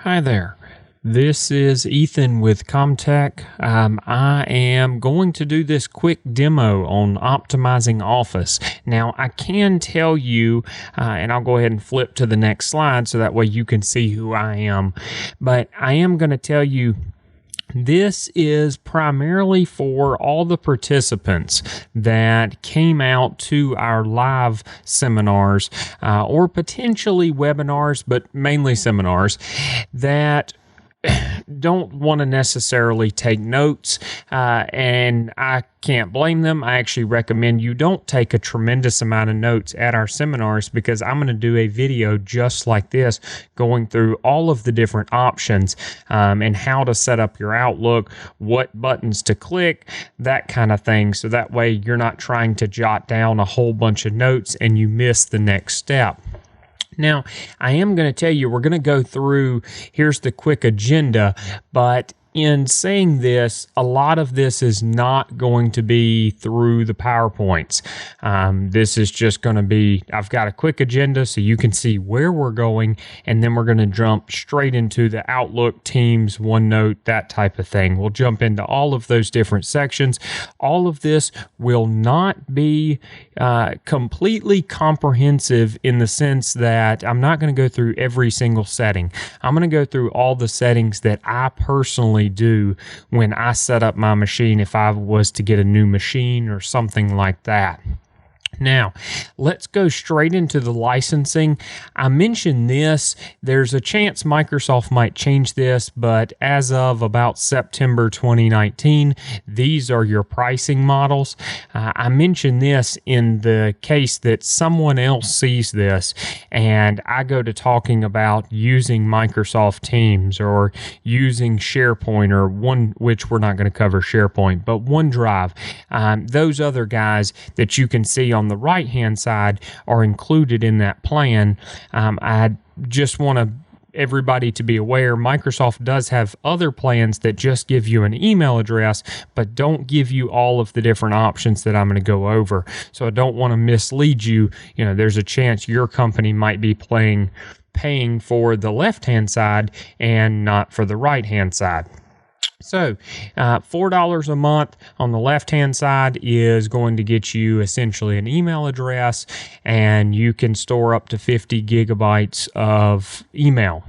Hi there. This is Ethan with ComTech. I am going to do this quick demo on optimizing Office. Now, I can tell you, and I'll go ahead and flip to the next slide so that way you can see who I am. But I am going to tell you this is primarily for all the participants that came out to our live seminars or potentially webinars, but mainly seminars that don't want to necessarily take notes, and I can't blame them. I actually recommend you don't take a tremendous amount of notes at our seminars because I'm going to do a video just like this going through all of the different options and how to set up your Outlook, what buttons to click, that kind of thing. So that way you're not trying to jot down a whole bunch of notes and you miss the next step. Now, I am going to tell you, we're going to go through, here's the quick agenda, but in saying this, a lot of this is not going to be through the PowerPoints. This is just going to be, I've got a quick agenda so you can see where we're going, and then we're going to jump straight into the Outlook, Teams, OneNote, that type of thing. We'll jump into all of those different sections. All of this will not be completely comprehensive in the sense that I'm not going to go through every single setting. I'm going to go through all the settings that I personally do when I set up my machine if I was to get a new machine or something like that. Now, let's go straight into the licensing. I mentioned this. There's a chance Microsoft might change this, but as of about September 2019, these are your pricing models. I mentioned this in the case that someone else sees this, and I go to talking about using Microsoft Teams or using SharePoint or which we're not going to cover SharePoint, but OneDrive. Those other guys that you can see on the right-hand side are included in that plan. I just want everybody to be aware, Microsoft does have other plans that just give you an email address, but don't give you all of the different options that I'm going to go over. So I don't want to mislead you. You know, there's a chance your company might be paying for the left-hand side and not for the right-hand side. So $4 a month on the left-hand side is going to get you essentially an email address, and you can store up to 50 gigabytes of email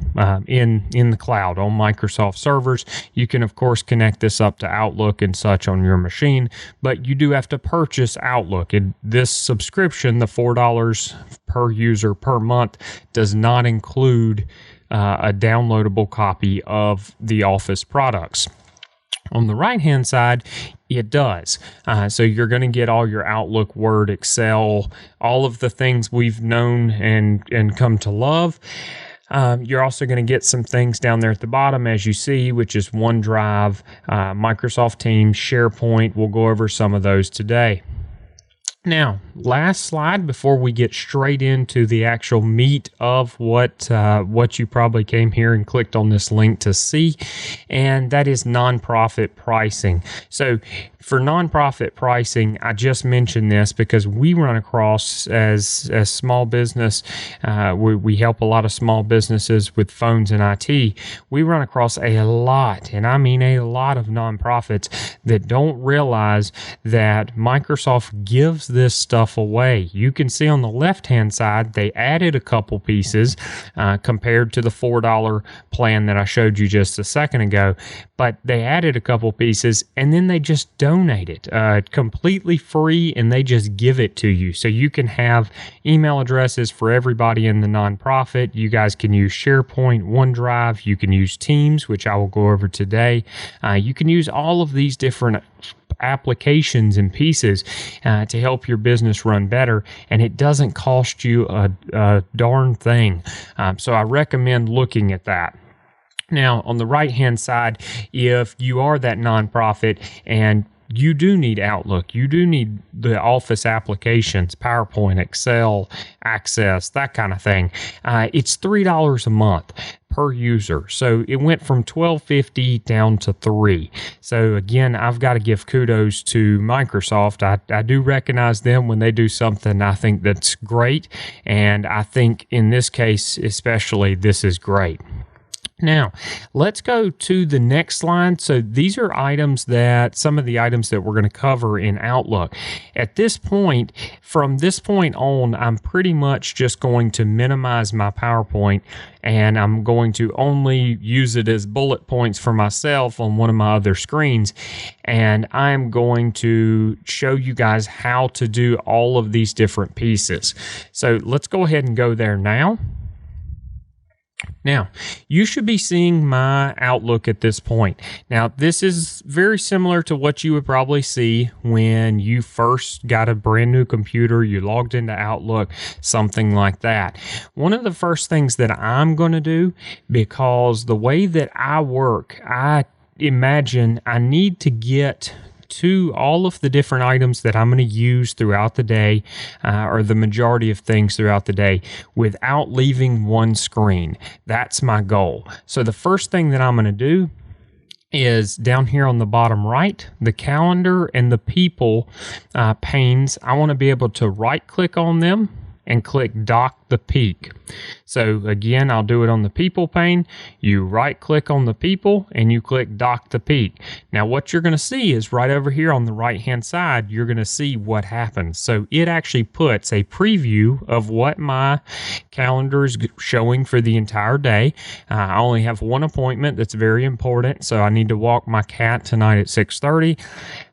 in the cloud on Microsoft servers. You can, of course, connect this up to Outlook and such on your machine, but you do have to purchase Outlook. And this subscription, the $4 per user per month, does not include a downloadable copy of the Office products. On the right-hand side, it does. So you're going to get all your Outlook, Word, Excel, all of the things we've known and come to love. You're also going to get some things down there at the bottom, as you see, which is OneDrive, Microsoft Teams, SharePoint. We'll go over some of those today. Now, last slide before we get straight into the actual meat of what you probably came here and clicked on this link to see, and that is nonprofit pricing. So for nonprofit pricing, I just mentioned this because we run across as small business, we help a lot of small businesses with phones and IT. We run across a lot, and I mean a lot of nonprofits that don't realize that Microsoft gives this stuff away. You can see on the left-hand side, they added a couple pieces compared to the $4 plan that I showed you just a second ago, but they added a couple pieces and then they just donate it completely free, and they just give it to you. So you can have email addresses for everybody in the nonprofit. You guys can use SharePoint, OneDrive, you can use Teams, which I will go over today. You can use all of these different applications and pieces to help your business run better, and it doesn't cost you a darn thing. So I recommend looking at that. Now, on the right-hand side, if you are that nonprofit and you do need Outlook, you do need the Office applications, PowerPoint, Excel, Access, that kind of thing, it's $3 a month per user. So it went from $12.50 down to $3. So again, I've got to give kudos to Microsoft. I do recognize them when they do something I think that's great, and I think in this case especially, this is great. Now, let's go to the next slide. So these are some of the items that we're going to cover in Outlook. At this point, from this point on, I'm pretty much just going to minimize my PowerPoint, and I'm going to only use it as bullet points for myself on one of my other screens. And I'm going to show you guys how to do all of these different pieces. So let's go ahead and go there now. Now, you should be seeing my Outlook at this point. Now, this is very similar to what you would probably see when you first got a brand new computer, you logged into Outlook, something like that. One of the first things that I'm going to do, because the way that I work, I imagine I need to get to all of the different items that I'm going to use throughout the day, or the majority of things throughout the day, without leaving one screen. That's my goal. So the first thing that I'm going to do is down here on the bottom right, the calendar and the people panes. I want to be able to right click on them and click Dock the Peak. So again, I'll do it on the people pane. You right click on the people and you click Dock the Peak. Now what you're going to see is right over here on the right hand side, you're going to see what happens. So it actually puts a preview of what my calendar is showing for the entire day. I only have one appointment that's very important, so I need to walk my cat tonight at 6:30.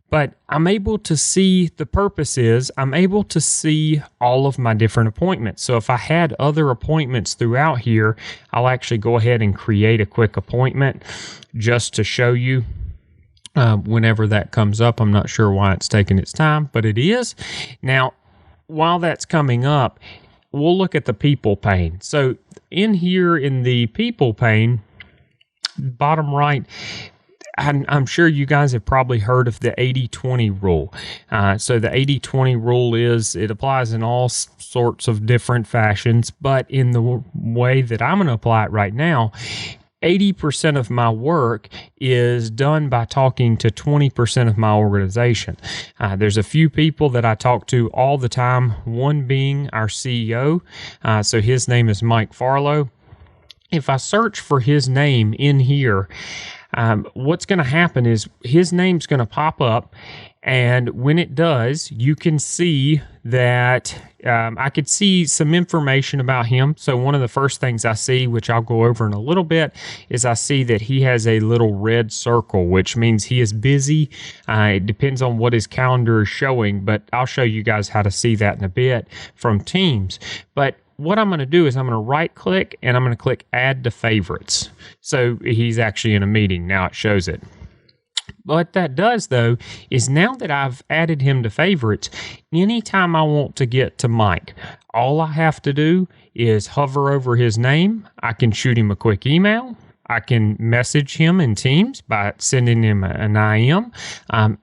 But I'm able to see, the purpose is I'm able to see all of my different appointments. So if I had other appointments throughout here, I'll actually go ahead and create a quick appointment just to show you whenever that comes up. I'm not sure why it's taking its time, but it is. Now, while that's coming up, we'll look at the people pane. So in here in the people pane, bottom right, I'm sure you guys have probably heard of the 80-20 rule. So the 80-20 rule it applies in all sorts of different fashions, but in the way that I'm going to apply it right now, 80% of my work is done by talking to 20% of my organization. There's a few people that I talk to all the time, one being our CEO. So his name is Mike Farlow. If I search for his name in here, what's going to happen is his name's going to pop up, and when it does, you can see that I could see some information about him. So one of the first things I see, which I'll go over in a little bit, is I see that he has a little red circle, which means he is busy. It depends on what his calendar is showing, but I'll show you guys how to see that in a bit from Teams. But what I'm going to do is I'm going to right click and I'm going to click add to favorites. So he's actually in a meeting. Now it shows it. What that does though is now that I've added him to favorites, anytime I want to get to Mike, all I have to do is hover over his name. I can shoot him a quick email. I can message him in Teams by sending him an IM.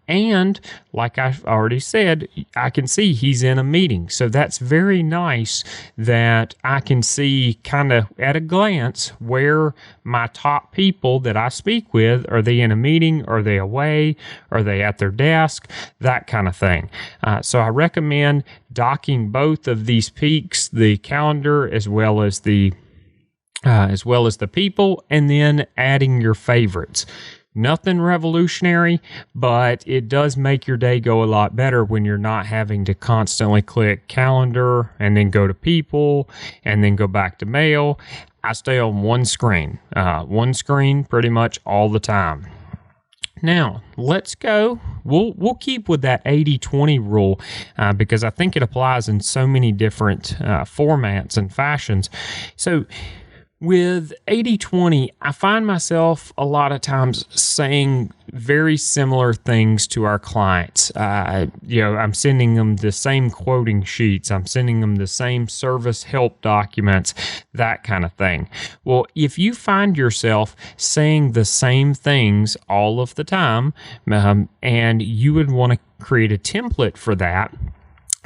And like I've already said, I can see he's in a meeting. So that's very nice that I can see kind of at a glance where my top people that I speak with, are they in a meeting? Are they away? Are they at their desk? That kind of thing. So I recommend docking both of these peaks, the calendar as well as the people, and then adding your favorites. Nothing revolutionary, but it does make your day go a lot better when you're not having to constantly click calendar and then go to people and then go back to mail. I stay on one screen pretty much all the time. Now, let's go. We'll keep with that 80-20 rule because I think it applies in so many different formats and fashions. So with 80-20, I find myself a lot of times saying very similar things to our clients. I'm sending them the same quoting sheets. I'm sending them the same service help documents, that kind of thing. Well, if you find yourself saying the same things all of the time, and you would want to create a template for that,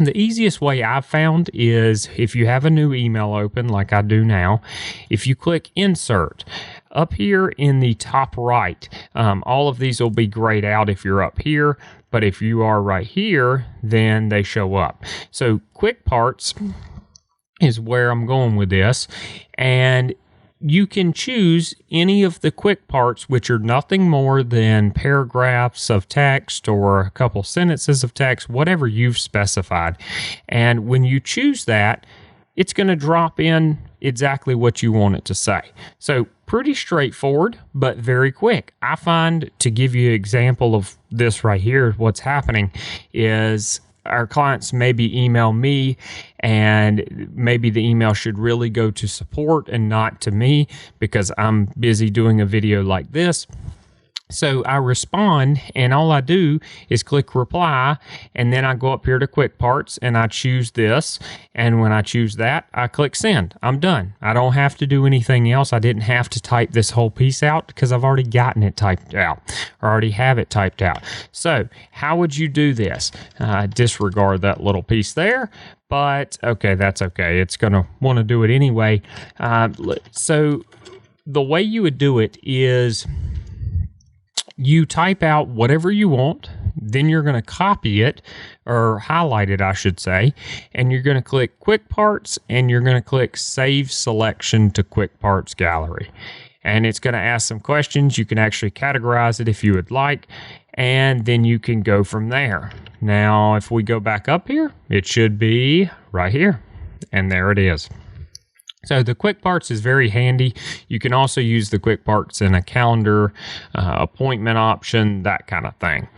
the easiest way I've found is if you have a new email open like I do now, if you click Insert, up here in the top right, all of these will be grayed out if you're up here, but if you are right here, then they show up. So Quick Parts is where I'm going with this, and you can choose any of the quick parts, which are nothing more than paragraphs of text or a couple sentences of text, whatever you've specified. And when you choose that, it's going to drop in exactly what you want it to say. So pretty straightforward, but very quick. I find, to give you an example of this right here, what's happening is our clients maybe email me, and maybe the email should really go to support and not to me because I'm busy doing a video like this. So I respond, and all I do is click reply, and then I go up here to quick parts and I choose this. And when I choose that, I click send. I'm done. I don't have to do anything else. I didn't have to type this whole piece out because I've already gotten it typed out, or already have it typed out. So how would you do this? Disregard that little piece there. But okay, that's okay. It's going to want to do it anyway. So the way you would do it is you type out whatever you want, then you're going to copy it, or highlight it, I should say, and you're going to click Quick Parts, and you're going to click Save Selection to Quick Parts Gallery. And it's going to ask some questions. You can actually categorize it if you would like, and then you can go from there. Now, if we go back up here, it should be right here, and there it is. So the quick parts is very handy. You can also use the quick parts in a calendar, appointment option, that kind of thing.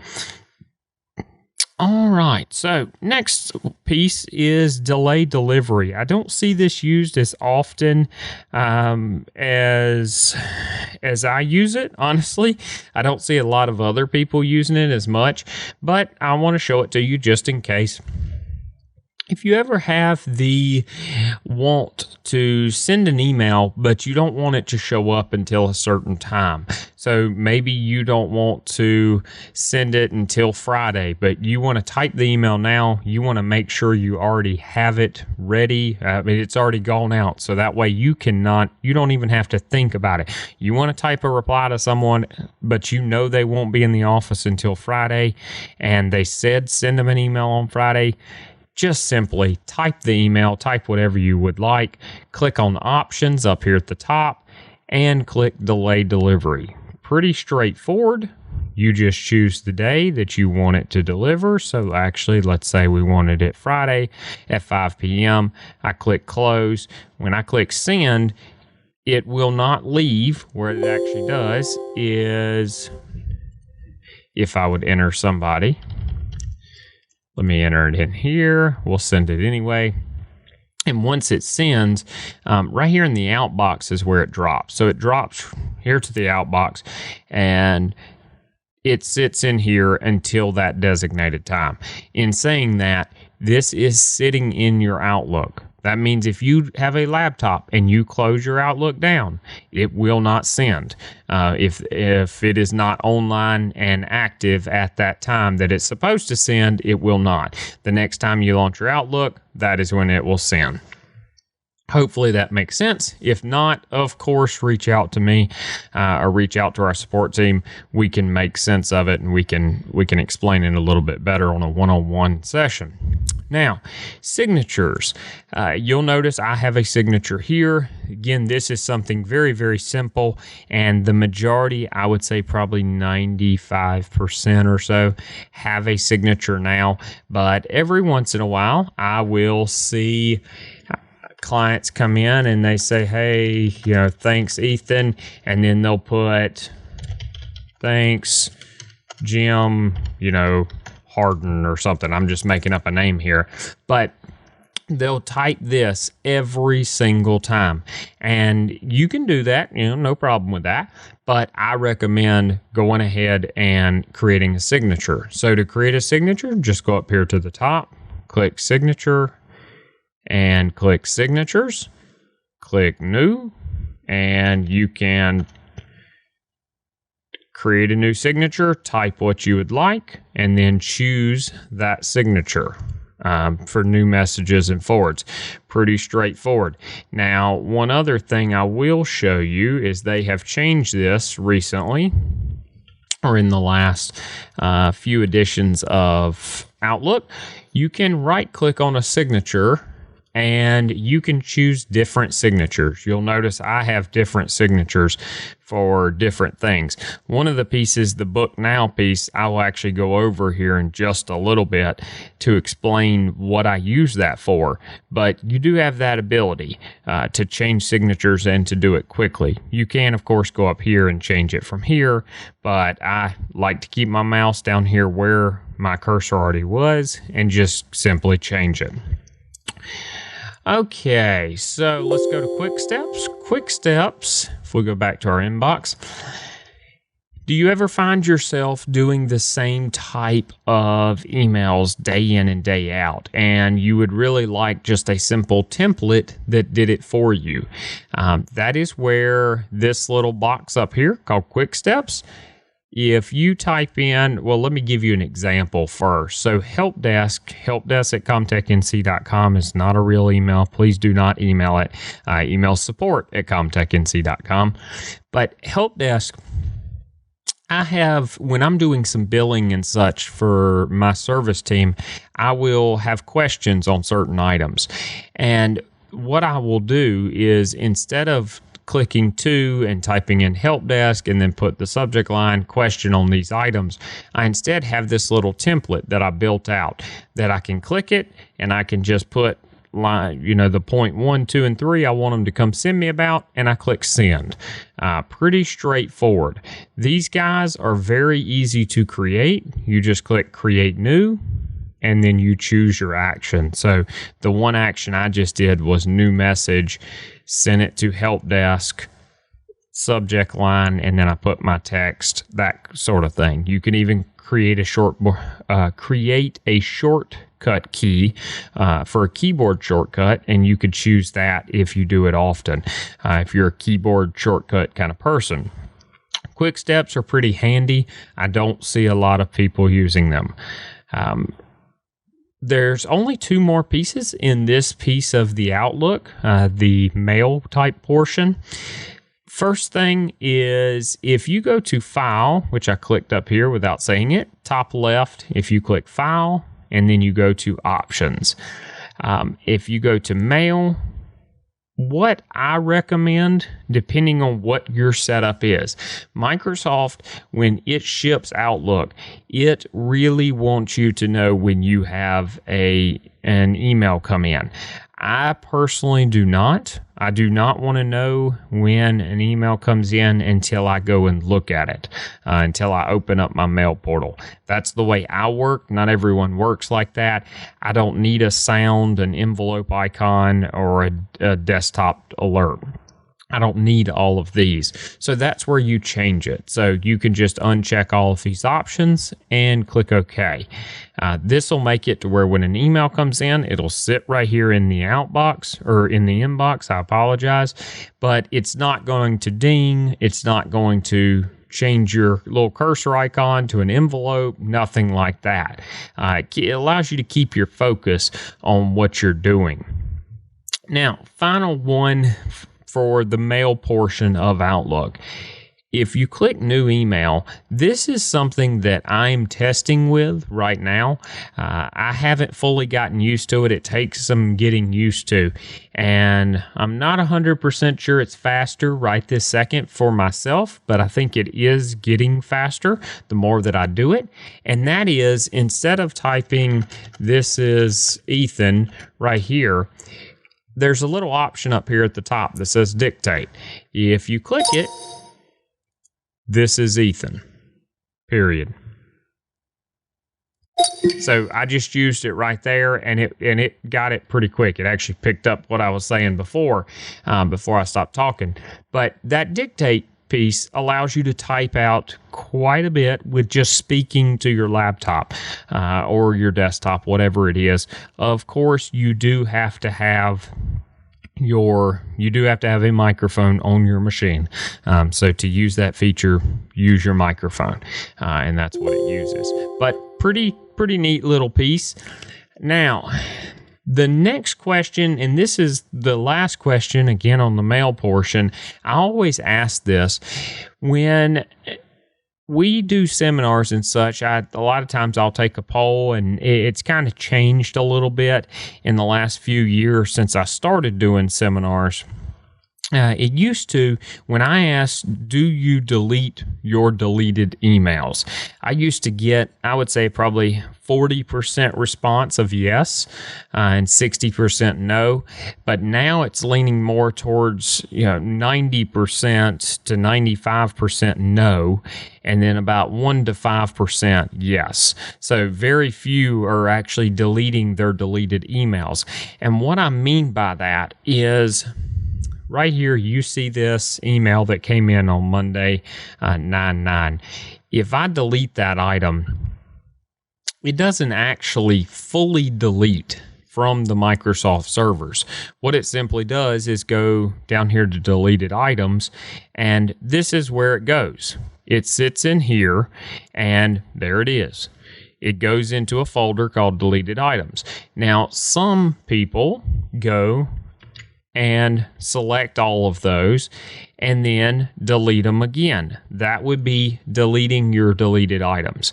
All right, so next piece is delay delivery. I don't see this used as often as I use it, honestly. I don't see a lot of other people using it as much, but I want to show it to you just in case. If you ever have the want to send an email, but you don't want it to show up until a certain time. So maybe you don't want to send it until Friday, but you want to type the email now. You want to make sure you already have it ready. It's already gone out. So that way you don't even have to think about it. You want to type a reply to someone, but you know they won't be in the office until Friday, and they said send them an email on Friday. Just simply type the email, type whatever you would like, click on the options up here at the top, and click delay delivery. Pretty straightforward. You just choose the day that you want it to deliver. So actually, let's say we wanted it Friday at 5 p.m. I click close. When I click send, it will not leave. Where it actually does is, if I would enter somebody, let me enter it in here. We'll send it anyway. And once it sends, right here in the outbox is where it drops. So it drops here to the outbox, and it sits in here until that designated time. In saying that, this is sitting in your Outlook. That means if you have a laptop and you close your Outlook down, it will not send. If it is not online and active at that time that it's supposed to send, it will not. The next time you launch your Outlook, that is when it will send. Hopefully that makes sense. If not, of course, reach out to me or reach out to our support team. We can make sense of it, and we can explain it a little bit better on a one-on-one session. Now, signatures. You'll notice I have a signature here. Again, this is something very, very simple, and the majority, I would say probably 95% or so, have a signature now. But every once in a while, I will see clients come in and they say, hey, thanks, Ethan, and then they'll put thanks, Jim, Harden or something. I'm just making up a name here, but they'll type this every single time, and you can do that, no problem with that. But I recommend going ahead and creating a signature. So to create a signature, just go up here to the top, click signature, and click signatures, click new, and you can create a new signature, type what you would like, and then choose that signature for new messages and forwards. Pretty straightforward. Now, one other thing I will show you is they have changed this recently, or in the last few editions of Outlook. You can right click on a signature and you can choose different signatures. You'll notice I have different signatures for different things. One of the pieces, the Book Now piece, I will actually go over here in just a little bit to explain what I use that for. But you do have that ability to change signatures and to do it quickly. You can, of course, go up here and change it from here, but I like to keep my mouse down here where my cursor already was and just simply change it. Okay, so let's go to quick steps. Quick steps, if we go back to our inbox. Do you ever find yourself doing the same type of emails day in and day out, and you would really like just a simple template that did it for you? That is where this little box up here called quick steps, if you type in, well, let me give you an example first. So helpdesk at comtechnc.com is not a real email. Please do not email it. Email support at comtechnc.com. But helpdesk, I have, when I'm doing some billing and such for my service team, I will have questions on certain items. And what I will do is, instead of clicking to and typing in help desk and then put the subject line question on these items, I instead have this little template that I built out that I can click it and I can just put line, the point 1, 2, and 3 I want them to come send me about, and I click send. Pretty straightforward. These guys are very easy to create. You just click create new, and then you choose your action. So the one action I just did was new message, send it to help desk, subject line, and then I put my text, that sort of thing. You can even create a shortcut key for a keyboard shortcut, and you could choose that if you do it often, if you're a keyboard shortcut kind of person. Quick steps are pretty handy. I don't see a lot of people using them. There's only 2 more pieces in this piece of the Outlook, the mail type portion. First thing is, if you go to File, which I clicked up here without saying it, top left, if you click File, and then you go to Options. If you go to Mail, what I recommend, depending on what your setup is, Microsoft, when it ships Outlook, it really wants you to know when you have an email come in. I personally do not. I do not want to know when an email comes in until I go and look at it, until I open up my mail portal. That's the way I work. Not everyone works like that. I don't need a sound, an envelope icon, or a desktop alert. I don't need all of these. So that's where you change it. So you can just uncheck all of these options and click OK. This will make it to where when an email comes in, it'll sit right here in the outbox, or in the inbox, I apologize, but it's not going to ding. It's not going to change your little cursor icon to an envelope, nothing like that. It allows you to keep your focus on what you're doing. Now, final one for the mail portion of Outlook. If you click new email, this is something that I'm testing with right now. I haven't fully gotten used to it. It takes some getting used to, and I'm not 100% sure it's faster right this second for myself, but I think it is getting faster the more that I do it. And that is, instead of typing "this is Ethan" right here, there's a little option up here at the top that says dictate. If you click it, this is Ethan, period. So I just used it right there, and it got it pretty quick. It actually picked up what I was saying before I stopped talking. But that dictate piece allows you to type out quite a bit with just speaking to your laptop or your desktop, whatever it is. Of course, you do have to have a microphone on your machine. So to use that feature, use your microphone, and that's what it uses. But pretty neat little piece. Now, the next question, and this is the last question again on the mail portion, I always ask this: when we do seminars and such. A lot of times I'll take a poll, and it's kind of changed a little bit in the last few years since I started doing seminars. It used to, when I asked, do you delete your deleted emails? I used to get, I would say, probably 40% response of yes and 60% no. But now it's leaning more towards 90% to 95% no, and then about 1 to 5% yes. So very few are actually deleting their deleted emails. And what I mean by that is, right here, you see this email that came in on Monday, 9/9. If I delete that item, it doesn't actually fully delete from the Microsoft servers. What it simply does is go down here to deleted items, and this is where it goes. It sits in here, and there it is. It goes into a folder called deleted items. Now, some people go and select all of those and then delete them again. That would be deleting your deleted items.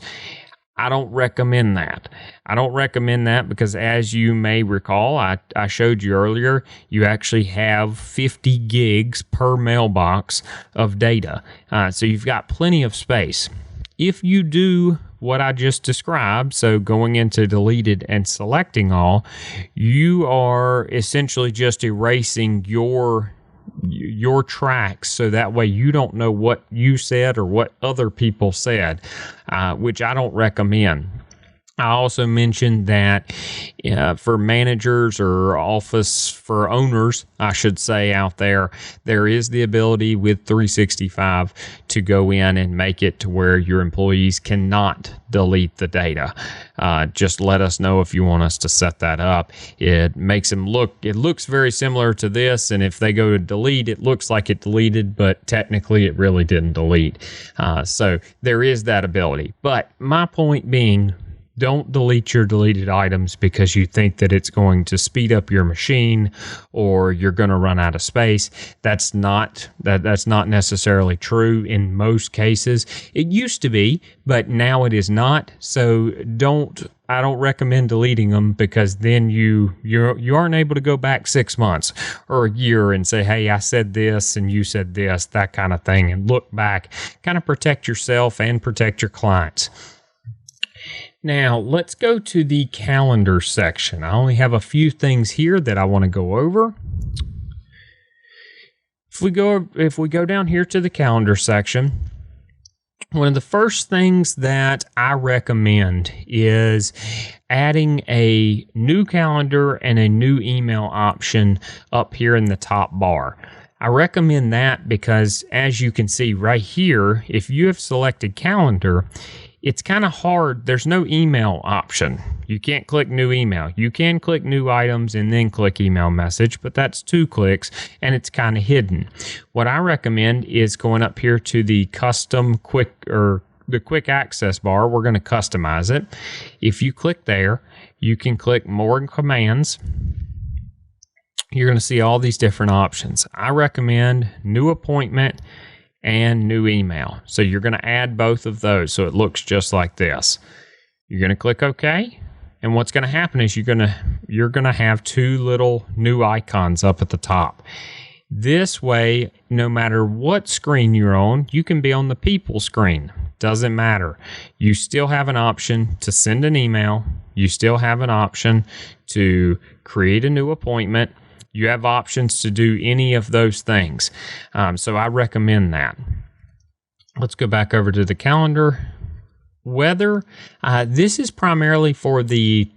I don't recommend that. I don't recommend that because, as you may recall, I showed you earlier, you actually have 50 gigs per mailbox of data. So you've got plenty of space. If you do what I just described, so going into deleted and selecting all, you are essentially just erasing your tracks, so that way you don't know what you said or what other people said, which I don't recommend. I also mentioned that for managers or office for owners, I should say, out there, there is the ability with 365 to go in and make it to where your employees cannot delete the data. Just let us know if you want us to set that up. It makes them it looks very similar to this, and if they go to delete, it looks like it deleted, but technically it really didn't delete. So there is that ability. But my point being, don't delete your deleted items because you think that it's going to speed up your machine or you're going to run out of space. That's not necessarily true in most cases. It used to be, but now it is not. So I don't recommend deleting them, because then you aren't able to go back 6 months or a year and say, hey, I said this and you said this, that kind of thing, and look back. Kind of protect yourself and protect your clients. Now, let's go to the calendar section. I only have a few things here that I want to go over. If we go down here to the calendar section, one of the first things that I recommend is adding a new calendar and a new email option up here in the top bar. I recommend that because, as you can see right here, if you have selected calendar, it's kind of hard. There's no email option. You can't click new email. You can click new items and then click email message, but that's 2 clicks and it's kind of hidden. What I recommend is going up here to the custom quick access bar. We're going to customize it. If you click there, you can click more commands. You're going to see all these different options. I recommend new appointment and new email. So you're going to add both of those so it looks just like this. You're going to click OK, and what's going to happen is you're going to have 2 little new icons up at the top. This way, no matter what screen you're on, you can be on the people screen. Doesn't matter. You still have an option to send an email. You still have an option to create a new appointment. You have options to do any of those things. So I recommend that. Let's go back over to the calendar. Weather. This is primarily for the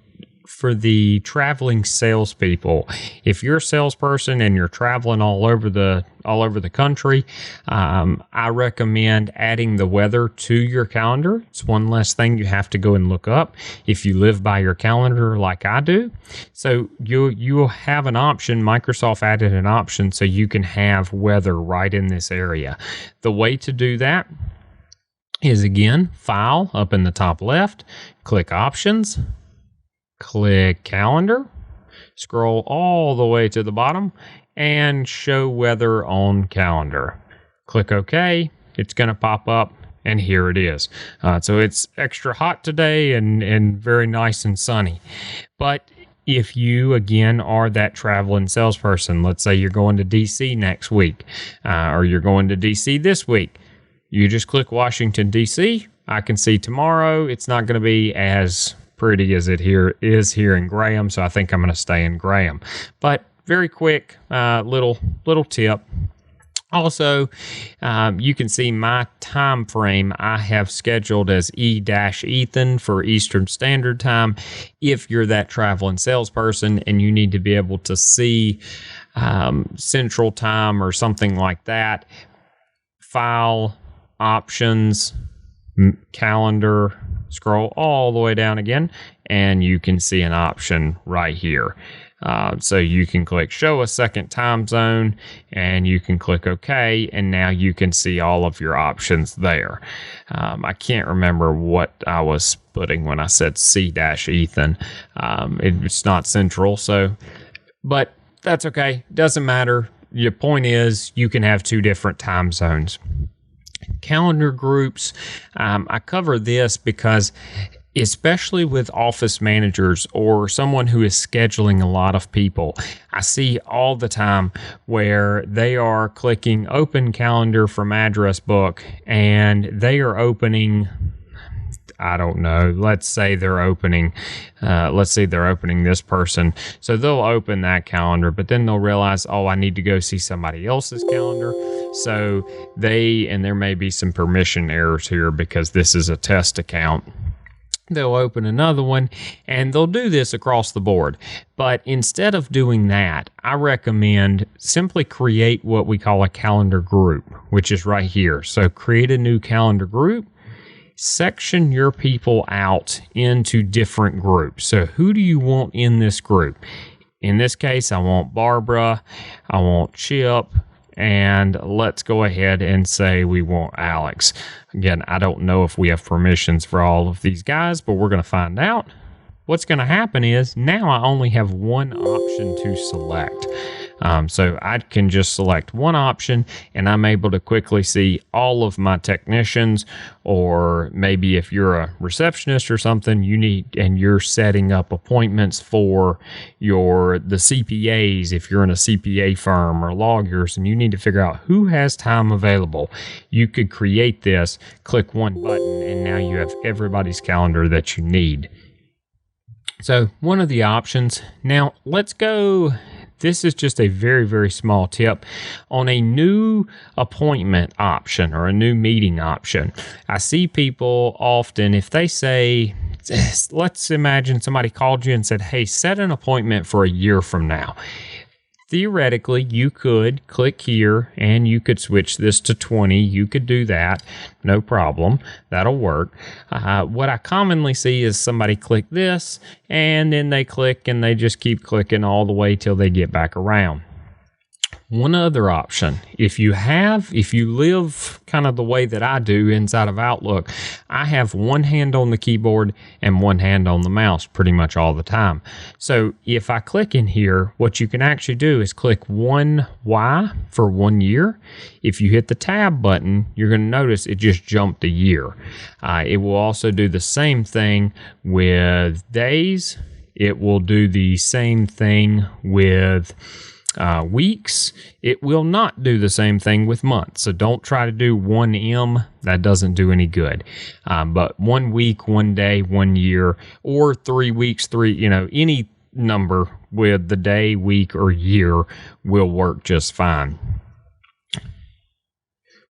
traveling salespeople. If you're a salesperson and you're traveling all over the country, I recommend adding the weather to your calendar. It's one less thing you have to go and look up if you live by your calendar like I do. So you'll have an option. Microsoft added an option so you can have weather right in this area. The way to do that is, again, File up in the top left, click Options, click Calendar, scroll all the way to the bottom, and Show Weather on Calendar. Click OK. It's going to pop up. And here it is. So it's extra hot today and very nice and sunny. But if you, again, are that traveling salesperson, let's say you're going to DC next week, or you're going to DC this week, you just click Washington, DC. I can see tomorrow it's not going to be as pretty as it is here in Graham, so I think I'm going to stay in Graham. But very quick little tip. Also, you can see my time frame I have scheduled as E-Ethan for Eastern Standard Time. If you're that traveling salesperson and you need to be able to see Central Time or something like that, File, Options, Calendar, scroll all the way down again, and you can see an option right here. So you can click Show a Second Time Zone, and you can click OK, and now you can see all of your options there. I can't remember what I was putting when I said C-Ethan. It's not central, but that's okay. Doesn't matter. Your point is you can have two different time zones. Calendar groups, I cover this because especially with office managers or someone who is scheduling a lot of people, I see all the time where they are clicking open calendar from address book and they are opening, I don't know, let's say they're opening this person. So they'll open that calendar, but then they'll realize, oh, I need to go see somebody else's calendar. So there may be some permission errors here because this is a test account. They'll open another one, and they'll do this across the board. But instead of doing that, I recommend simply create what we call a calendar group, which is right here. So create a new calendar group, section your people out into different groups. So who do you want in this group? In this case, I want Barbara, I want Chip, and let's go ahead and say we want Alex. Again, I don't know if we have permissions for all of these guys, but we're going to find out. What's going to happen is now I only have one option to select. So I can just select one option and I'm able to quickly see all of my technicians, or maybe if you're a receptionist or something, you're setting up appointments for the CPAs, if you're in a CPA firm, or lawyers, and you need to figure out who has time available. You could create this, click one button, and now you have everybody's calendar that you need. So one of the options. Now let's go. This is just a very, very small tip on a new appointment option or a new meeting option. I see people often, if they say, let's imagine somebody called you and said, hey, set an appointment for a year from now. Theoretically, you could click here and you could switch this to 20. You could do that. No problem. That'll work. What I commonly see is somebody click this and then they click and they just keep clicking all the way till they get back around. One other option, if you live kind of the way that I do inside of Outlook, I have one hand on the keyboard and one hand on the mouse pretty much all the time. So if I click in here, what you can actually do is click 1Y for 1 year. If you hit the tab button, you're going to notice it just jumped a year. It will also do the same thing with days. It will do the same thing with weeks. It will not do the same thing with months. So don't try to do 1M. That doesn't do any good. But 1 week, 1 day, 1 year, or 3 weeks, any number with the day, week, or year will work just fine.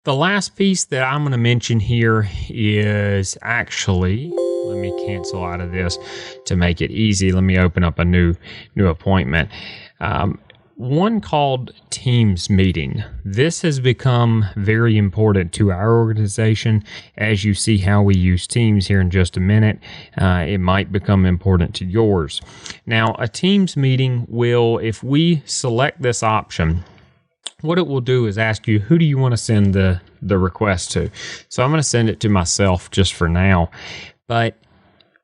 The last piece that I'm going to mention here is actually, let me cancel out of this to make it easy. Let me open up a new appointment. One called Teams meeting. This has become very important to our organization. As you see how we use Teams here in just a minute, it might become important to yours. Now, a Teams meeting will, if we select this option, what it will do is ask you, who do you want to send the request to? So I'm going to send it to myself just for now. But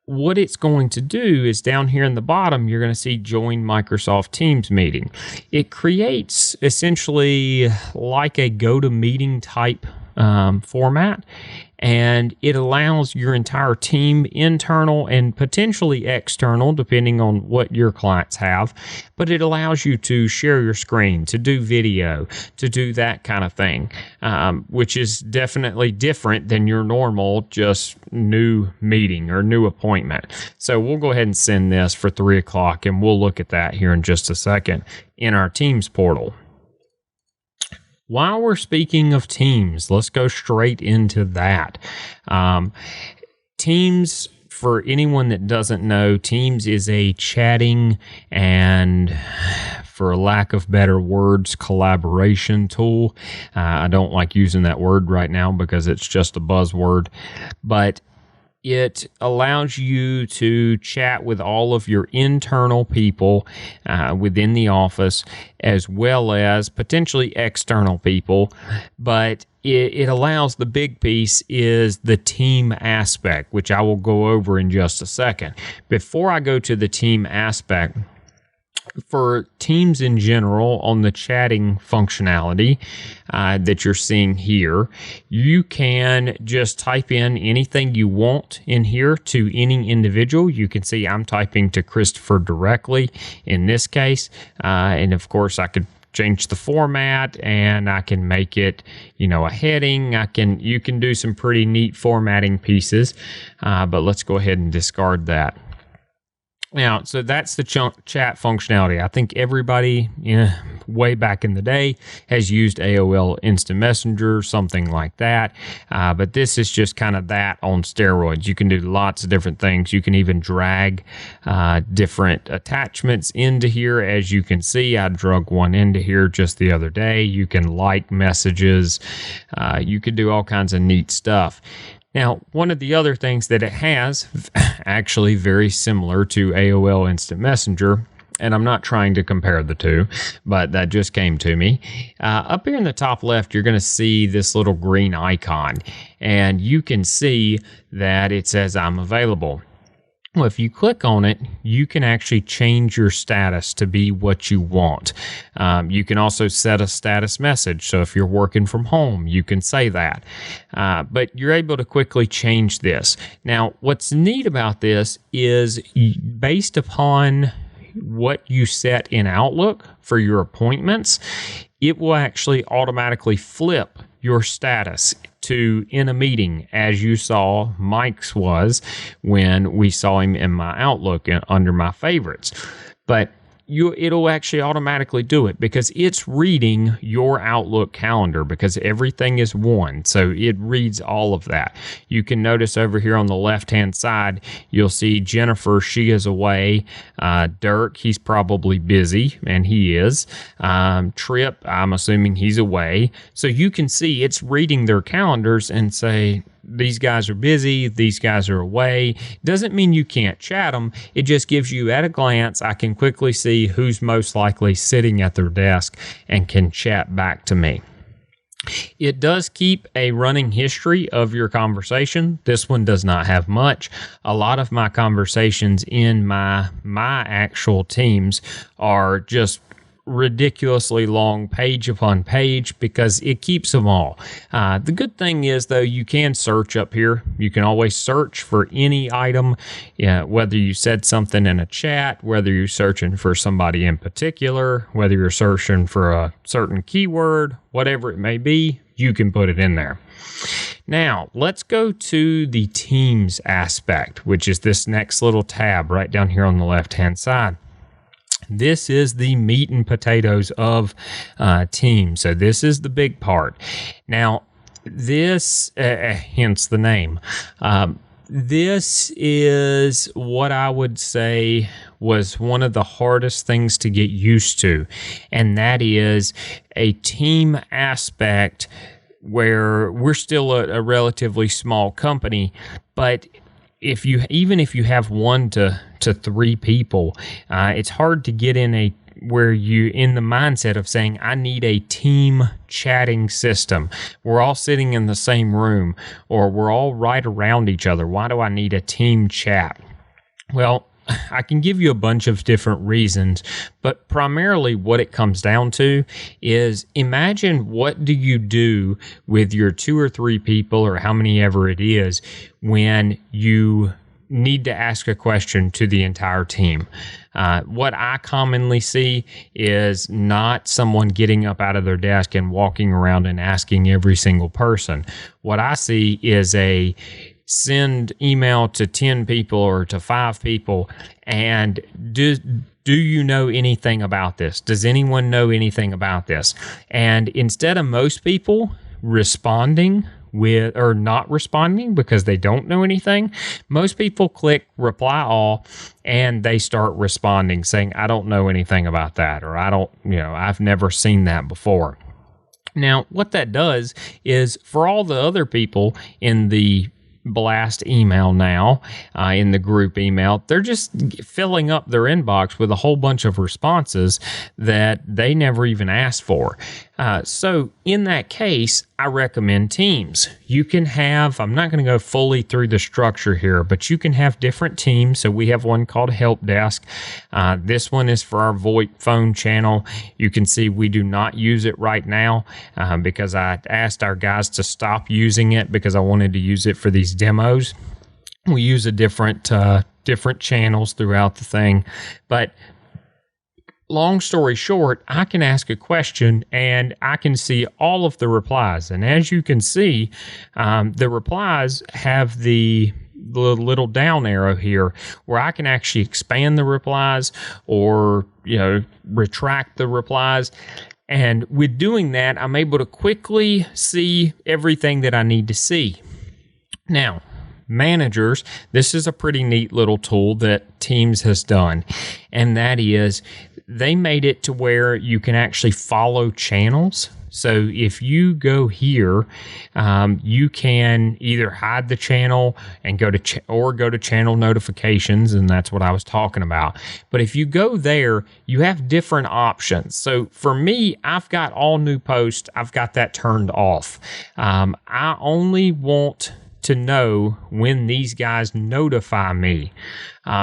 what it's going to do is down here in the bottom, you're going to see Join Microsoft Teams Meeting. It creates essentially like a GoToMeeting type format. and it allows your entire team, internal and potentially external, depending on what your clients have, but it allows you to share your screen, to do video, to do that kind of thing, which is definitely different than your normal just new meeting or new appointment. So we'll go ahead and send this for 3 o'clock, and we'll look at that here in just a second in our Teams portal. While we're speaking of Teams, let's go straight into that. Teams, for anyone that doesn't know, Teams is a chatting and, for lack of better words, collaboration tool. I don't like using that word right now because it's just a buzzword, but it allows you to chat with all of your internal people within the office, as well as potentially external people. But it allows, the big piece is the team aspect, which I will go over in just a second. Before I go to the team aspect, for Teams in general, on the chatting functionality that you're seeing here, you can just type in anything you want in here to any individual. You can see I'm typing to Christopher directly in this case, and of course I could change the format, and I can make it, a heading. You can do some pretty neat formatting pieces, but let's go ahead and discard that. Now, so that's the chat functionality. I think everybody way back in the day has used AOL Instant Messenger, something like that. But this is just kind of that on steroids. You can do lots of different things. You can even drag different attachments into here. As you can see, I drug one into here just the other day. You can like messages. You can do all kinds of neat stuff. Now, one of the other things that it has, actually very similar to AOL Instant Messenger, and I'm not trying to compare the two, but that just came to me. Up here in the top left, you're going to see this little green icon, and you can see that it says I'm available. Well, if you click on it, you can actually change your status to be what you want. You can also set a status message. So if you're working from home, you can say that. But you're able to quickly change this. Now, what's neat about this is based upon what you set in Outlook for your appointments, it will actually automatically flip your status to in a meeting, as you saw Mike's was when we saw him in my Outlook and under my favorites. But it'll actually automatically do it because it's reading your Outlook calendar, because everything is one. So it reads all of that. You can notice over here on the left-hand side, you'll see Jennifer, she is away. Dirk, he's probably busy, and he is. Trip, I'm assuming he's away. So you can see it's reading their calendars and say, these guys are busy, these guys are away. Doesn't mean you can't chat them. It just gives you, at a glance, I can quickly see who's most likely sitting at their desk and can chat back to me. It does keep a running history of your conversation. This one does not have much. A lot of my conversations in my actual Teams are just ridiculously long, page upon page, because it keeps them all. The good thing is, though, you can search up here. You can always search for any item, whether you said something in a chat, whether you're searching for somebody in particular, whether you're searching for a certain keyword, whatever it may be, you can put it in there. Now, let's go to the Teams aspect, which is this next little tab right down here on the left-hand side. This is the meat and potatoes of Teams. So this is the big part. Now, this, hence the name, this is what I would say was one of the hardest things to get used to, and that is a team aspect where we're still a relatively small company, but if you have 1 to 3 people, it's hard to get in where you in the mindset of saying, I need a team chatting system. We're all sitting in the same room, or we're all right around each other. Why do I need a team chat? Well, I can give you a bunch of different reasons, but primarily what it comes down to is imagine what do you do with your 2 or 3 people or how many ever it is when you need to ask a question to the entire team. What I commonly see is not someone getting up out of their desk and walking around and asking every single person. What I see is a send email to 10 people or to 5 people and do you know anything about this? Does anyone know anything about this? And instead of most people responding with or not responding because they don't know anything, most people click reply all and they start responding saying, I don't know anything about that, or I've never seen that before. Now, what that does is for all the other people in the blast email now, in the group email, they're just filling up their inbox with a whole bunch of responses that they never even asked for. So in that case, I recommend teams. You can have, I'm not going to go fully through the structure here, but you can have different teams. So we have one called Help Desk. This one is for our VoIP phone channel. You can see we do not use it right now because I asked our guys to stop using it because I wanted to use it for these demos. We use a different channels throughout the thing, but long story short, I can ask a question and I can see all of the replies. And as you can see, the replies have the little down arrow here where I can actually expand the replies or, retract the replies. And with doing that, I'm able to quickly see everything that I need to see. Now, managers, this is a pretty neat little tool that Teams has done, and that is they made it to where you can actually follow channels. So if you go here, you can either hide the channel and go to channel notifications, and that's what I was talking about. But if you go there, you have different options. So for me, I've got all new posts. I've got that turned off. I only want to know when these guys notify me.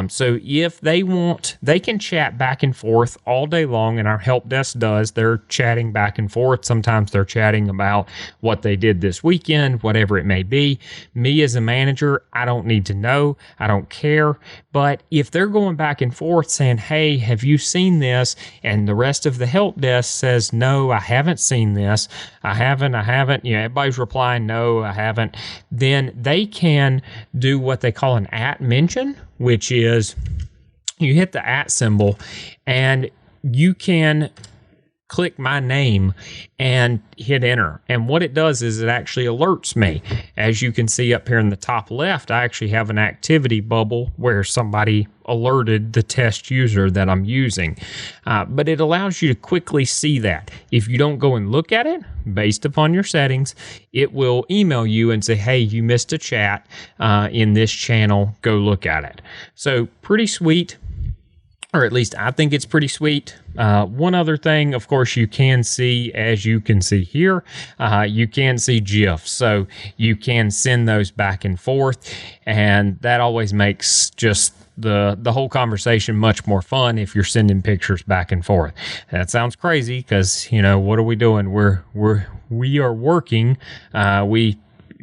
So if they want, they can chat back and forth all day long, and our help desk does. They're chatting back and forth. Sometimes they're chatting about what they did this weekend, whatever it may be. Me as a manager, I don't need to know. I don't care. But if they're going back and forth saying, hey, have you seen this? And the rest of the help desk says, no, I haven't seen this. I haven't. Everybody's replying, no, I haven't. Then they can do what they call an @ mention, which is you hit the @ symbol and you can click my name and hit enter. And what it does is it actually alerts me. As you can see up here in the top left, I actually have an activity bubble where somebody alerted the test user that I'm using. But it allows you to quickly see that. If you don't go and look at it, based upon your settings, it will email you and say, hey, you missed a chat in this channel. Go look at it. So pretty sweet. Or at least I think it's pretty sweet. One other thing, of course, you can see, as you can see here, you can see GIFs. So you can send those back and forth. And that always makes just the whole conversation much more fun if you're sending pictures back and forth. That sounds crazy because, what are we doing? We are working. We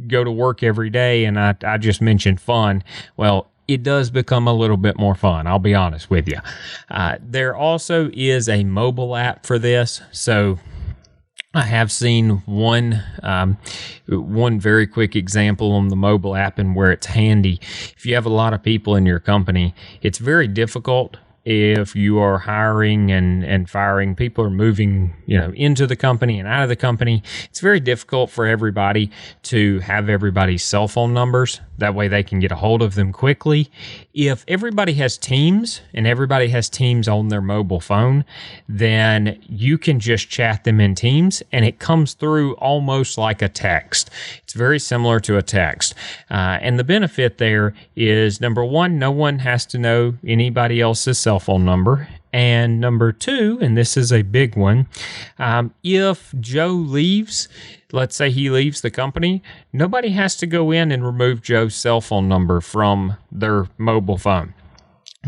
go to work every day, and I just mentioned fun. Well, it does become a little bit more fun, I'll be honest with you. There also is a mobile app for this. So I have seen one very quick example on the mobile app and where it's handy. If you have a lot of people in your company, it's very difficult if you are hiring and firing, people are moving, into the company and out of the company. It's very difficult for everybody to have everybody's cell phone numbers. That way they can get a hold of them quickly. If everybody has Teams and everybody has Teams on their mobile phone, then you can just chat them in Teams and it comes through almost like a text. It's very similar to a text. And the benefit there is, number one, no one has to know anybody else's cell phone number. And number two, and this is a big one, if Joe leaves, let's say he leaves the company, nobody has to go in and remove Joe's cell phone number from their mobile phone.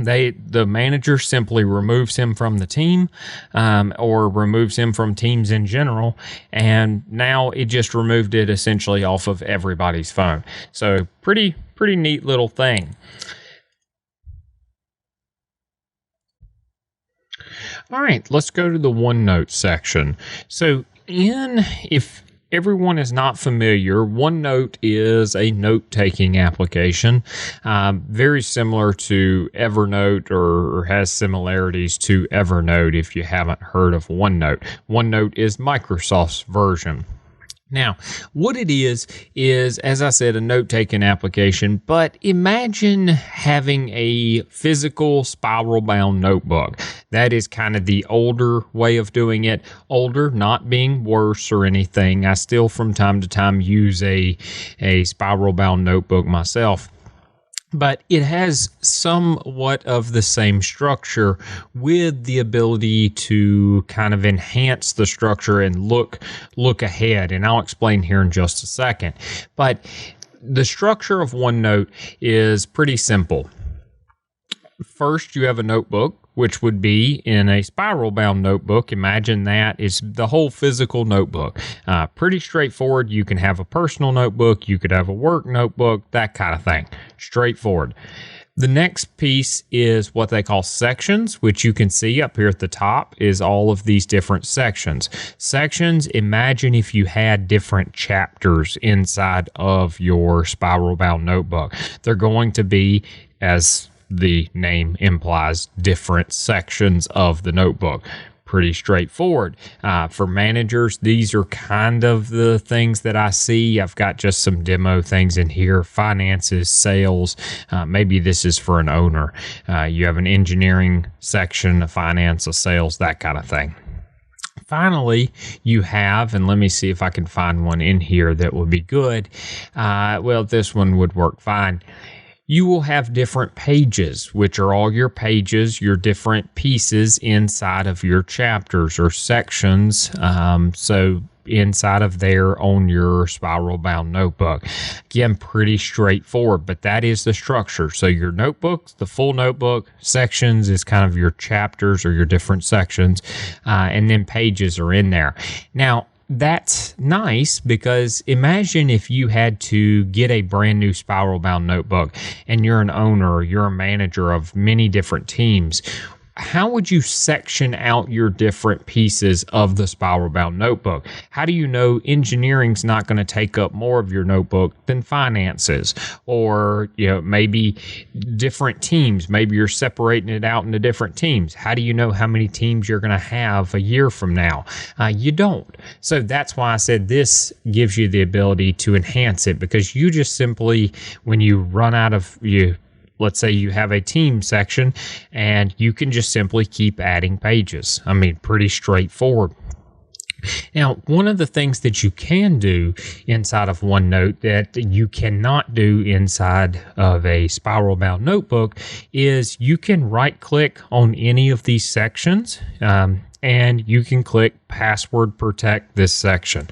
The manager simply removes him from the team, or removes him from teams in general, and now it just removed it essentially off of everybody's phone. So pretty neat little thing. All right, let's go to the OneNote section. So if everyone is not familiar, OneNote is a note-taking application, very similar to Evernote, or has similarities to Evernote if you haven't heard of OneNote. OneNote is Microsoft's version. Now, what it is, as I said, a note-taking application, but imagine having a physical spiral-bound notebook. That is kind of the older way of doing it. Older, not being worse or anything. I still, from time to time, use a spiral-bound notebook myself. But it has somewhat of the same structure, with the ability to kind of enhance the structure and look ahead. And I'll explain here in just a second. But the structure of OneNote is pretty simple. First, you have a notebook, which would be in a spiral-bound notebook. Imagine that is the whole physical notebook. Pretty straightforward. You can have a personal notebook. You could have a work notebook, that kind of thing. Straightforward. The next piece is what they call sections, which you can see up here at the top is all of these different sections. Sections, imagine if you had different chapters inside of your spiral-bound notebook. They're going to be, as the name implies, different sections of the notebook. Pretty straightforward. For managers, these are kind of the things that I see. I've got just some demo things in here. Finances, sales. Maybe this is for an owner. You have an engineering section, a finance, a sales, that kind of thing. Finally, you have, and let me see if I can find one in here that would be good. Well, this one would work fine. You will have different pages, which are all your pages, your different pieces inside of your chapters or sections. So inside of there on your spiral-bound notebook. Again, pretty straightforward, but that is the structure. So your notebooks, the full notebook, sections is kind of your chapters or your different sections, and then pages are in there. Now, that's nice, because imagine if you had to get a brand new spiral-bound notebook and you're an owner or you're a manager of many different teams. How would you section out your different pieces of the spiral-bound notebook? How do you know engineering's not going to take up more of your notebook than finances? Or, maybe different teams. Maybe you're separating it out into different teams. How do you know how many teams you're going to have a year from now? You don't. So that's why I said this gives you the ability to enhance it, because you just simply, when you run out of let's say you have a team section, and you can just simply keep adding pages. I mean, pretty straightforward. Now, one of the things that you can do inside of OneNote that you cannot do inside of a spiral-bound notebook is you can right-click on any of these sections, and you can click password protect this section.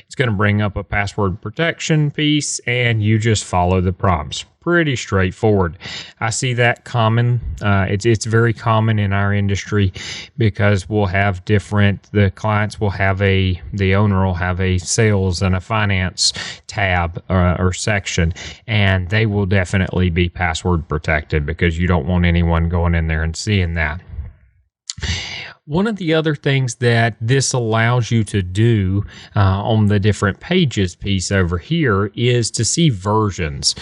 It's going to bring up a password protection piece, and you just follow the prompts. Pretty straightforward. I see that common. It's very common in our industry, because we'll have the clients will have the owner will have a sales and a finance tab or section, and they will definitely be password protected, because you don't want anyone going in there and seeing that. One of the other things that this allows you to do on the different pages piece over here is to see versions.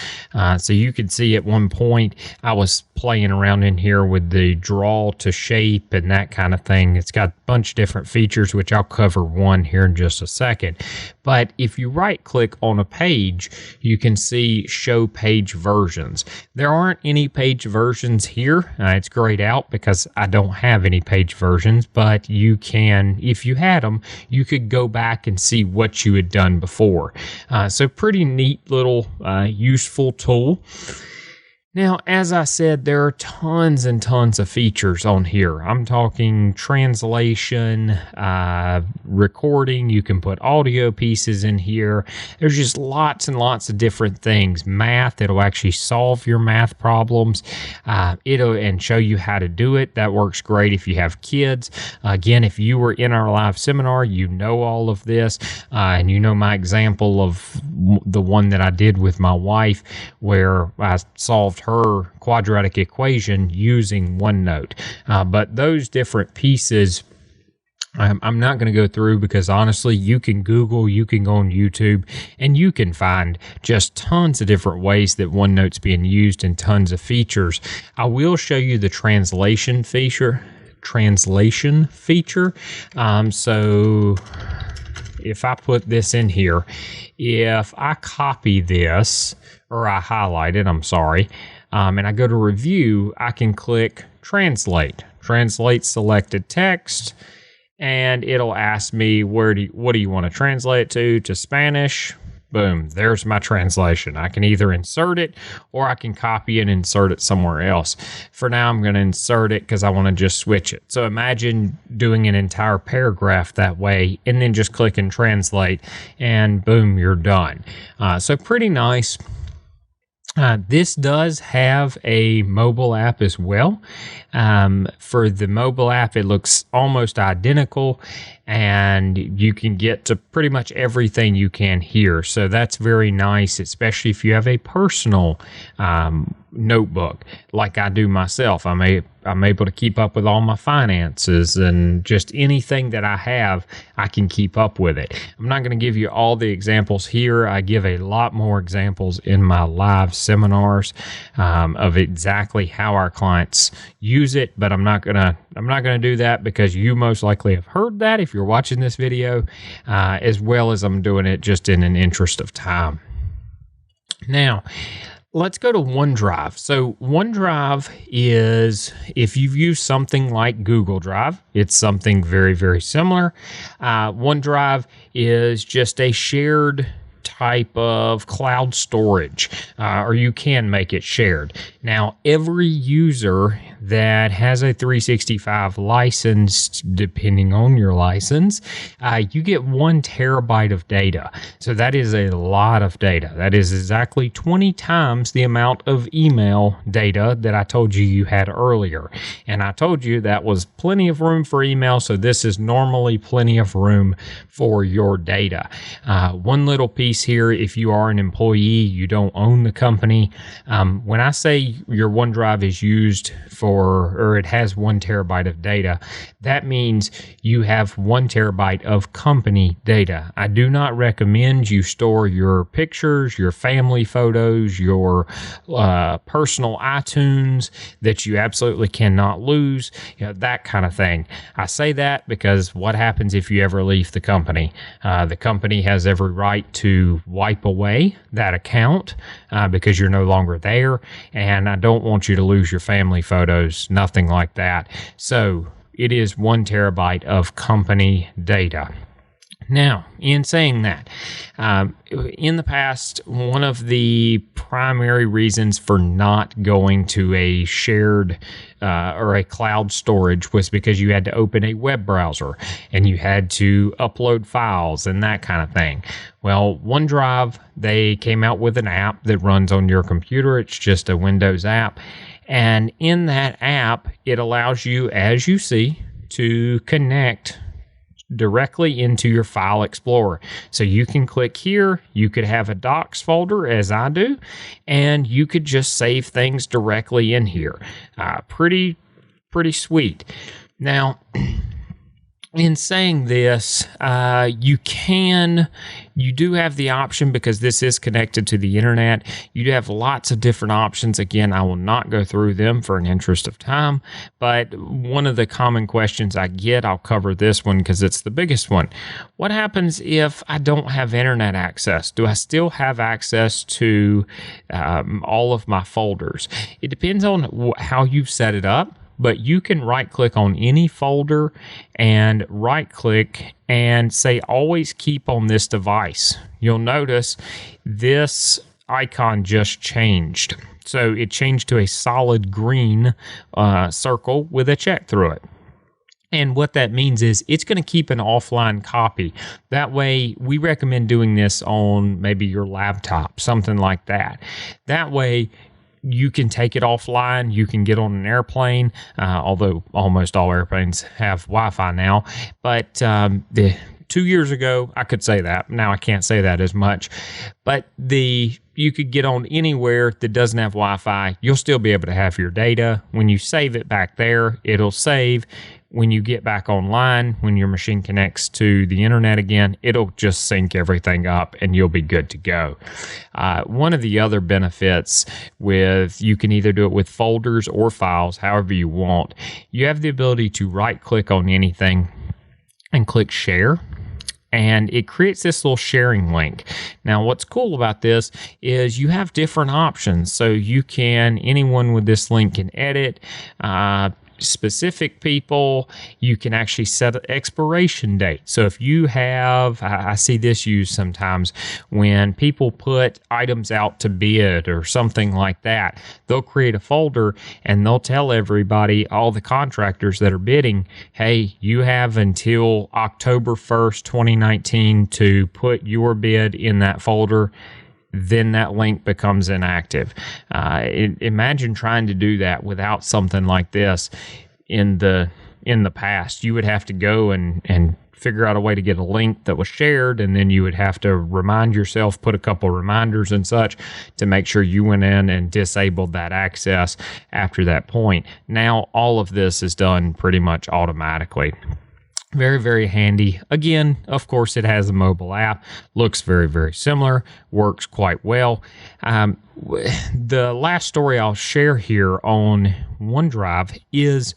So you can see at one point I was playing around in here with the draw to shape and that kind of thing. It's got a bunch of different features, which I'll cover one here in just a second. But if you right click on a page, you can see show page versions. There aren't any page versions here. It's grayed out because I don't have any page versions, but you can, if you had them, you could go back and see what you had done before. So pretty neat little useful tool. Now, as I said, there are tons and tons of features on here. I'm talking translation, recording. You can put audio pieces in here. There's just lots and lots of different things. Math, it'll actually solve your math problems. And show you how to do it. That works great if you have kids. Again, if you were in our live seminar, you know all of this. And you know my example of the one that I did with my wife where I solved her quadratic equation using OneNote. But those different pieces, I'm not going to go through because honestly, you can Google, you can go on YouTube, and you can find just tons of different ways that OneNote's being used and tons of features. I will show you the translation feature. So if I put this in here, if I copy this, or I highlight it, I'm sorry, and I go to review, I can click translate selected text, and it'll ask me what do you want to translate it to Spanish. Boom, there's my translation. I can either insert it or I can copy and insert it somewhere else. For now, I'm going to insert it because I want to just switch it. So imagine doing an entire paragraph that way and then just click and translate, and boom, you're done. So pretty nice. This does have a mobile app as well. For the mobile app, it looks almost identical, and you can get to pretty much everything you can here. So that's very nice, especially if you have a personal notebook like I do myself. I'm able to keep up with all my finances, and just anything that I have, I can keep up with it. I'm not going to give you all the examples here. I give a lot more examples in my live seminars of exactly how our clients use it, but I'm not gonna do that because you most likely have heard that if you're watching this video, as well as I'm doing it just in an interest of time. Now, let's go to OneDrive. So OneDrive is, if you've used something like Google Drive, it's something very, very similar. OneDrive is just a shared type of cloud storage, or you can make it shared. Now, every user that has a 365 license, depending on your license, you get 1 terabyte of data. So that is a lot of data. That is exactly 20 times the amount of email data that I told you had earlier. And I told you that was plenty of room for email, so this is normally plenty of room for your data. One little piece here, if you are an employee, you don't own the company. When I say your OneDrive is used or it has 1 terabyte of data, that means you have 1 terabyte of company data. I do not recommend you store your pictures, your family photos, your personal iTunes that you absolutely cannot lose, that kind of thing. I say that because what happens if you ever leave the company? The company has every right to wipe away that account because you're no longer there, and I don't want you to lose your family photos, nothing like that. So it is 1 terabyte of company data. Now, in saying that, in the past, one of the primary reasons for not going to a shared or a cloud storage was because you had to open a web browser and you had to upload files and that kind of thing. Well, OneDrive, they came out with an app that runs on your computer. It's just a Windows app. And in that app, it allows you, as you see, to connect directly into your file explorer. So you can click here, you could have a docs folder as I do, and you could just save things directly in here. Pretty sweet. Now, in saying this, you do have the option, because this is connected to the internet, you do have lots of different options. Again, I will not go through them for an interest of time, but one of the common questions I get, I'll cover this one because it's the biggest one. What happens if I don't have internet access? Do I still have access to all of my folders? It depends on how you've set it up. But you can right-click on any folder and right-click and say, always keep on this device. You'll notice this icon just changed. So it changed to a solid green circle with a check through it. And what that means is it's going to keep an offline copy. That way, we recommend doing this on maybe your laptop, something like that. That way, you can take it offline. You can get on an airplane, although almost all airplanes have Wi-Fi now. But 2 years ago, I could say that. Now I can't say that as much. But you could get on anywhere that doesn't have Wi-Fi. You'll still be able to have your data. When you save it back there, it'll save. When you get back online, when your machine connects to the internet again, it'll just sync everything up and you'll be good to go. One of the other benefits you can either do it with folders or files, however you want. You have the ability to right-click on anything and click share. And it creates this little sharing link. Now, what's cool about this is you have different options. So anyone with this link can edit, specific people. You can actually set an expiration date. So if you have, I see this used sometimes when people put items out to bid or something like that, they'll create a folder and they'll tell everybody, all the contractors that are bidding, hey, you have until October 1st, 2019 to put your bid in that folder. Then that link becomes inactive. Imagine trying to do that without something like this in the past. You would have to go and figure out a way to get a link that was shared, and then you would have to remind yourself, put a couple reminders and such to make sure you went in and disabled that access after that point. Now all of this is done pretty much automatically. Very, very handy. Again, of course, it has a mobile app. Looks very, very similar. Works quite well. The last story I'll share here on OneDrive is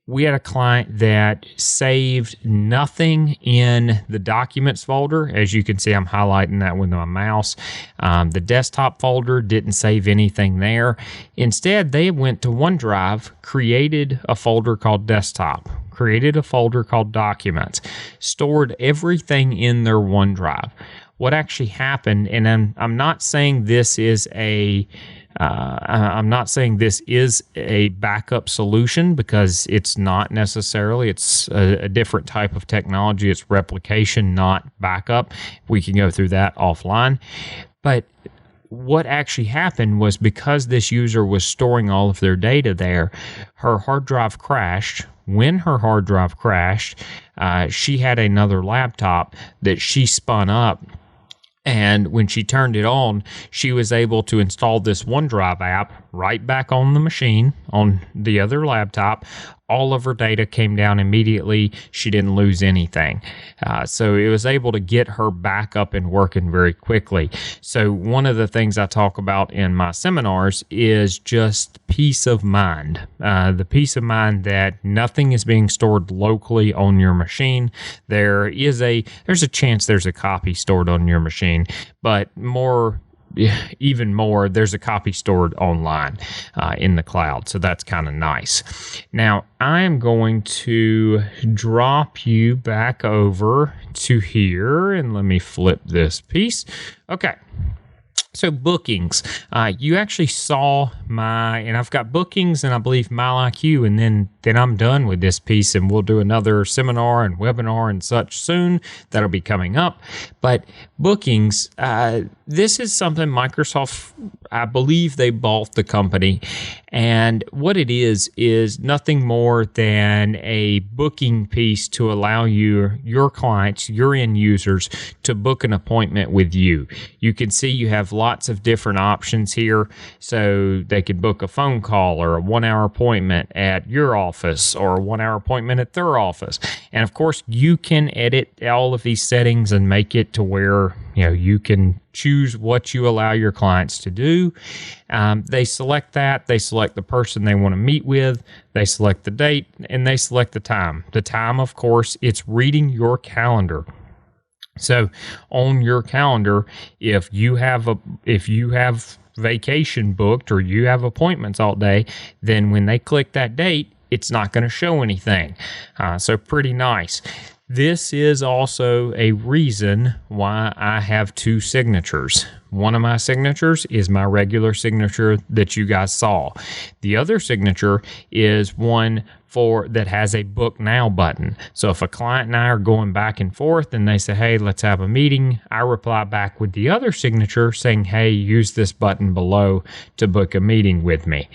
we had a client that saved nothing in the documents folder. As you can see, I'm highlighting that with my mouse. The desktop folder didn't save anything there. Instead, they went to OneDrive, created a folder called desktop, created a folder called documents, stored everything in their OneDrive. What actually happened, and I'm not saying this is a backup solution, because it's not necessarily. It's a different type of technology. It's replication, not backup. We can go through that offline. But what actually happened was, because this user was storing all of their data there, her hard drive crashed. When her hard drive crashed, she had another laptop that she spun up. And when she turned it on, she was able to install this OneDrive app right back on the machine, on the other laptop. All of her data came down immediately. She didn't lose anything. So it was able to get her back up and working very quickly. So one of the things I talk about in my seminars is just peace of mind. The peace of mind that nothing is being stored locally on your machine. There's a chance there's a copy stored on your machine, but even more, there's a copy stored online in the cloud. So that's kind of nice. Now, I'm going to drop you back over to here, and let me flip this piece. Okay. So bookings, you actually saw and I've got bookings and I believe MileIQ, and then I'm done with this piece, and we'll do another seminar and webinar and such soon. That'll be coming up. But bookings, this is something Microsoft, I believe they bought the company, and what it is nothing more than a booking piece to allow your clients, your end users, to book an appointment with you. You can see you have lots of different options here. So they could book a phone call or a 1-hour appointment at your office or a 1-hour appointment at their office. And of course, you can edit all of these settings and make it to where you can choose what you allow your clients to do. They select that. They select the person they want to meet with. They select the date, and they select the time. The time, of course, it's reading your calendar. So on your calendar, if you have vacation booked or you have appointments all day, then when they click that date, it's not going to show anything. So pretty nice. This is also a reason why I have two signatures. One of my signatures is my regular signature that you guys saw. The other signature is one that has a book now button. So if a client and I are going back and forth and they say, hey, let's have a meeting, I reply back with the other signature saying, hey, use this button below to book a meeting with me.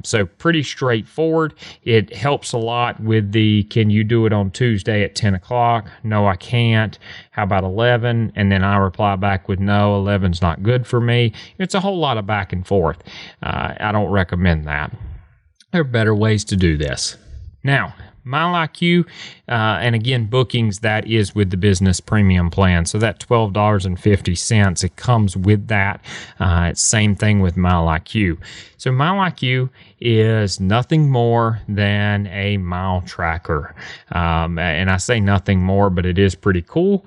So pretty straightforward. It helps a lot with can you do it on Tuesday at 10 o'clock? No, I can't. How about 11? And then I reply back with no, 11's not good for me. It's a whole lot of back and forth. I don't recommend that. There are better ways to do this. Now, MileIQ, and again, bookings, that is with the business premium plan. So that $12.50, it comes with that. It's same thing with MileIQ. So MileIQ is nothing more than a mile tracker. And I say nothing more, but it is pretty cool.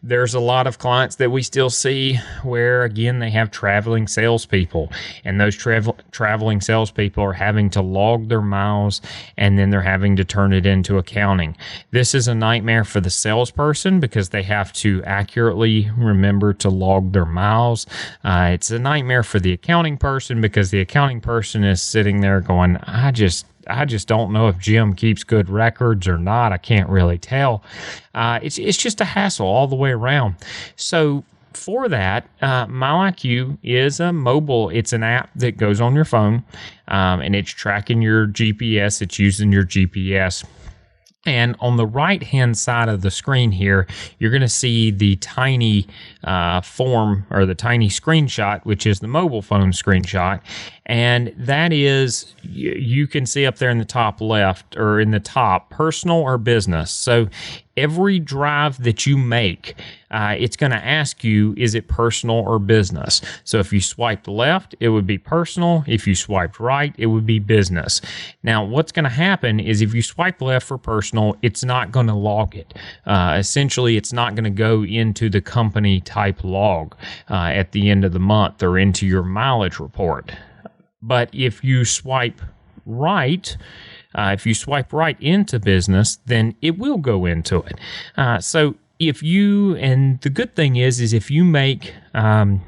There's a lot of clients that we still see where, again, they have traveling salespeople, and those traveling salespeople are having to log their miles, and then they're having to turn it into accounting. This is a nightmare for the salesperson because they have to accurately remember to log their miles. It's a nightmare for the accounting person because the accounting person is sitting there going, I just don't know if Jim keeps good records or not. I can't really tell. It's just a hassle all the way around. So for that, MileIQ is it's an app that goes on your phone, and it's tracking your GPS. It's using your GPS. And on the right-hand side of the screen here, you're going to see the tiny form or the tiny screenshot, which is the mobile phone screenshot. And that is, you can see up there in the top left or in the top, personal or business. So every drive that you make, it's going to ask you, is it personal or business? So if you swiped left, it would be personal. If you swiped right, it would be business. Now, what's going to happen is if you swipe left for personal, it's not going to log it. Essentially, it's not going to go into the company type log at the end of the month or into your mileage report. But if you swipe right, into business, then it will go into it. So and the good thing is if you make the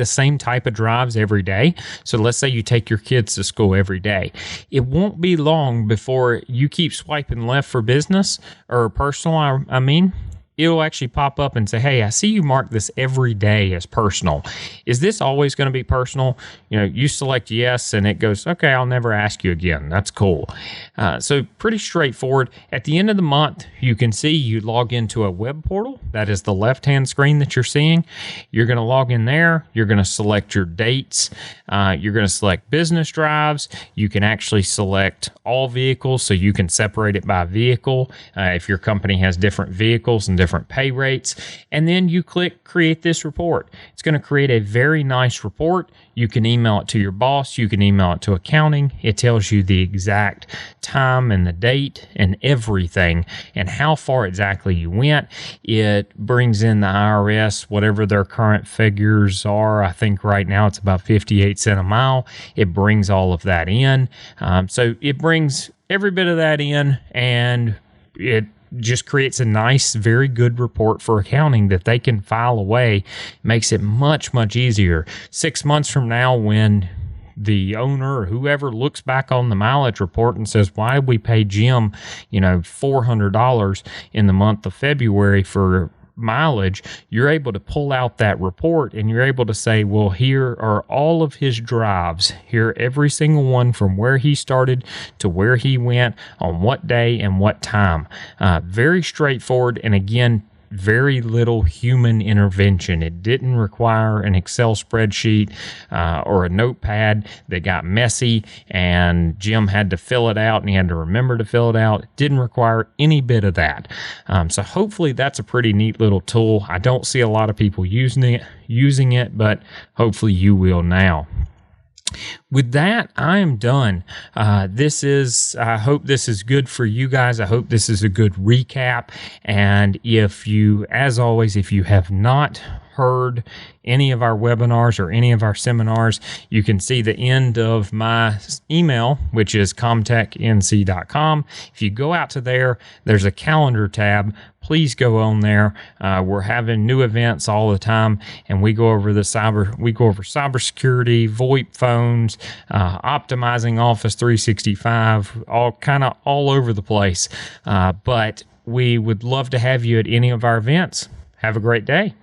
same type of drives every day, so let's say you take your kids to school every day, it won't be long before you keep swiping left for business or personal, it'll actually pop up and say, hey, I see you mark this every day as personal. Is this always going to be personal? You select yes, and it goes, okay, I'll never ask you again. That's cool. So pretty straightforward. At the end of the month, you can see you log into a web portal. That is the left-hand screen that you're seeing. You're going to log in there. You're going to select your dates. You're going to select business drives. You can actually select all vehicles, so you can separate it by vehicle if your company has different vehicles and different pay rates. And then you click create this report. It's going to create a very nice report. You can email it to your boss. You can email it to accounting. It tells you the exact time and the date and everything and how far exactly you went. It brings in the IRS, whatever their current figures are. I think right now it's about 58 cents a mile. It brings all of that in. So it brings every bit of that in, and it just creates a nice, very good report for accounting that they can file away. Makes it much, much easier. 6 months from now, when the owner or whoever looks back on the mileage report and says, why did we pay Jim, $400 in the month of February for mileage, you're able to pull out that report and you're able to say, well, here are all of his drives. Here, every single one from where he started to where he went, on what day and what time. Very straightforward. And again, very little human intervention. It didn't require an Excel spreadsheet or a notepad that got messy and Jim had to fill it out and he had to remember to fill it out. It didn't require any bit of that. So hopefully that's a pretty neat little tool. I don't see a lot of people using it, but hopefully you will now. With that, I am done. I hope this is good for you guys. I hope this is a good recap. And as always, if you have not heard any of our webinars or any of our seminars, you can see the end of my email, which is comtechnc.com. If you go out to there, there's a calendar tab. Please go on there. We're having new events all the time, and we go over cybersecurity, VoIP phones, optimizing Office 365, all over the place. But we would love to have you at any of our events. Have a great day.